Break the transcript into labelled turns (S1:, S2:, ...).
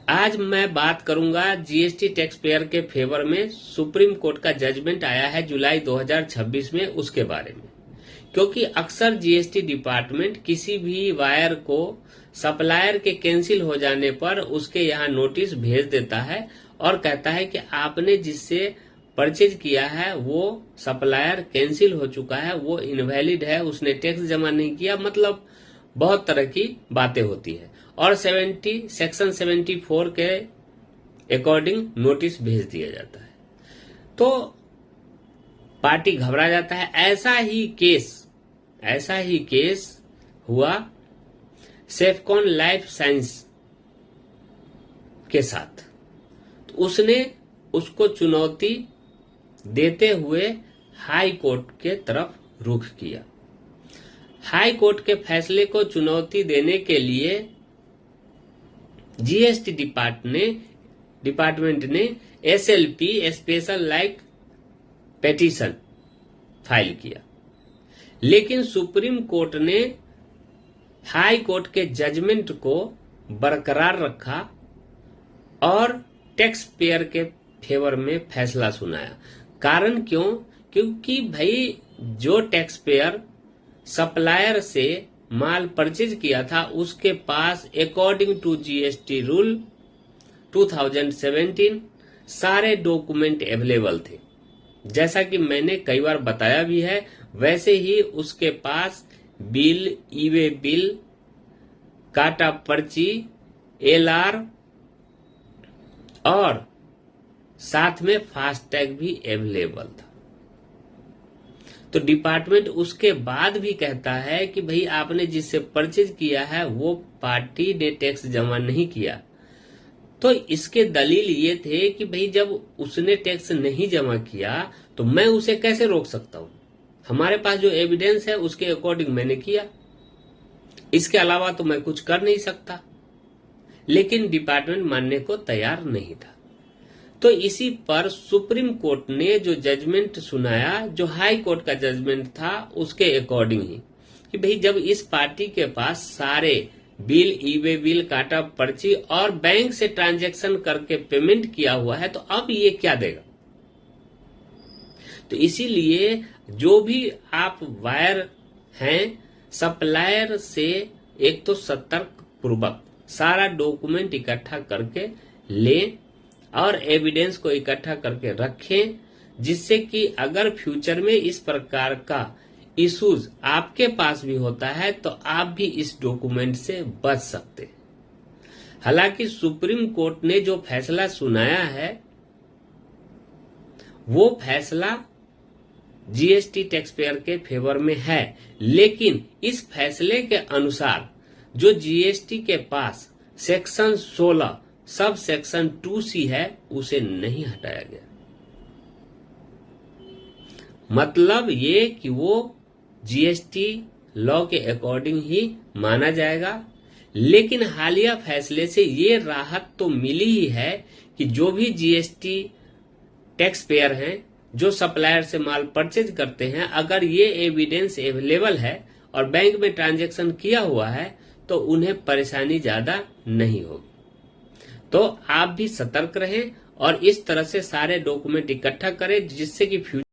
S1: आज मैं बात करूंगा जीएसटी टैक्स पेयर के फेवर में सुप्रीम कोर्ट का जजमेंट आया है जुलाई 2026 में, उसके बारे में। क्योंकि अक्सर जीएसटी डिपार्टमेंट किसी भी वायर को सप्लायर के कैंसिल हो जाने पर उसके यहाँ नोटिस भेज देता है और कहता है कि आपने जिससे परचेज किया है वो सप्लायर कैंसिल हो चुका है, वो इनवैलिड है, उसने टैक्स जमा नहीं किया, मतलब बहुत तरह की बातें होती है और सेक्शन 74 के अकॉर्डिंग नोटिस भेज दिया जाता है। तो पार्टी घबरा जाता है। ऐसा ही केस हुआ सेफकॉन लाइफ साइंस के साथ। तो उसने उसको चुनौती देते हुए हाई कोर्ट के तरफ रुख किया। हाई कोर्ट के फैसले को चुनौती देने के लिए जीएसटी डिपार्टमेंट ने SLP special like petition file किया, लेकिन सुप्रीम कोर्ट ने हाई कोर्ट के जजमेंट को बरकरार रखा और टैक्स पेयर के फेवर में फैसला सुनाया। कारण क्यों? क्योंकि भाई जो टैक्स पेयर सप्लायर से माल परचेज किया था उसके पास अकॉर्डिंग टू जीएसटी रूल 2017 सारे डॉक्यूमेंट अवेलेबल थे। जैसा कि मैंने कई बार बताया भी है, वैसे ही उसके पास बिल, ई वे बिल, काटा पर्ची, एलआर और साथ में फास्टैग भी अवेलेबल था। तो डिपार्टमेंट उसके बाद भी कहता है कि भाई आपने जिससे परचेज किया है वो पार्टी ने टैक्स जमा नहीं किया। तो इसके दलील ये थे कि भाई जब उसने टैक्स नहीं जमा किया तो मैं उसे कैसे रोक सकता हूं, हमारे पास जो एविडेंस है उसके अकॉर्डिंग मैंने किया, इसके अलावा तो मैं कुछ कर नहीं सकता। लेकिन डिपार्टमेंट मानने को तैयार नहीं था। तो इसी पर सुप्रीम कोर्ट ने जो जजमेंट सुनाया, जो हाई कोर्ट का जजमेंट था, उसके अकॉर्डिंग ही कि भाई जब इस पार्टी के पास सारे बिल, ई वे बिल, काटा पर्ची और बैंक से ट्रांजैक्शन करके पेमेंट किया हुआ है तो अब ये क्या देगा। तो इसीलिए जो भी आप वायर हैं, सप्लायर से एक तो सतर्क पूर्वक सारा डॉक्यूमेंट इकट्ठा करके लें और एविडेंस को इकट्ठा करके रखें, जिससे कि अगर फ्यूचर में इस प्रकार का इश्यूज आपके पास भी होता है तो आप भी इस डॉक्यूमेंट से बच सकते हैं। हालांकि सुप्रीम कोर्ट ने जो फैसला सुनाया है वो फैसला जीएसटी टैक्स पेयर के फेवर में है, लेकिन इस फैसले के अनुसार जो जीएसटी के पास सेक्शन 16 सब सेक्शन 2C है उसे नहीं हटाया गया। मतलब ये कि वो जीएसटी लॉ के अकॉर्डिंग ही माना जाएगा। लेकिन हालिया फैसले से ये राहत तो मिली ही है कि जो भी जीएसटी टैक्स पेयर हैं, जो सप्लायर से माल परचेज करते हैं, अगर ये एविडेंस अवेलेबल है और बैंक में ट्रांजैक्शन किया हुआ है तो उन्हें परेशानी ज्यादा नहीं होगी। तो आप भी सतर्क रहें और इस तरह से सारे डॉक्यूमेंट इकट्ठा करें जिससे कि फ्यूचर